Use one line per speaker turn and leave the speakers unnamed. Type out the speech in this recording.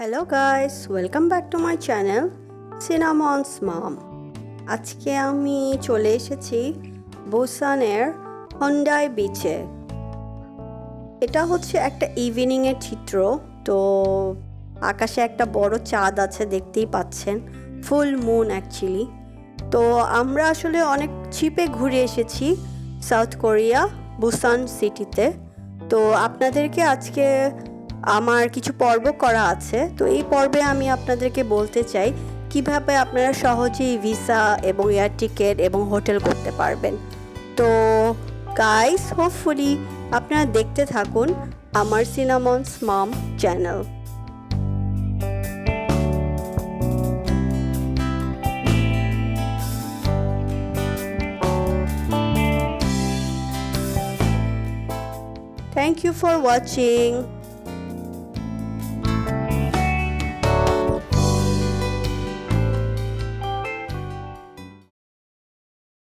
Hello guys, welcome back to my channel Cinnamons Mom. আজকে আমি চলে এসেছি বুসানের হন্ডাই বিচে। এটা হচ্ছে একটা ইভিনিংয়ের চিত্র। তো আকাশে একটা বড় চাঁদ আছে, দেখতেই পাচ্ছেন, ফুল মুন অ্যাকচুয়ালি। তো আমরা আসলে অনেক চিপে ঘুরে এসেছি সাউথ কোরিয়া বুসান সিটিতে। তো আপনাদেরকে আজকে আমার কিছু পর্ব করা আছে। তো এই পর্বে আমি আপনাদেরকে বলতে চাই কিভাবে আপনারা সহজেই ভিসা এবং এয়ার টিকিট এবং হোটেল করতে পারবেন। তো গাইস, হোপফুলি আপনারা দেখতে থাকুন আমার Cinnamons Mom channel. Thank you for watching.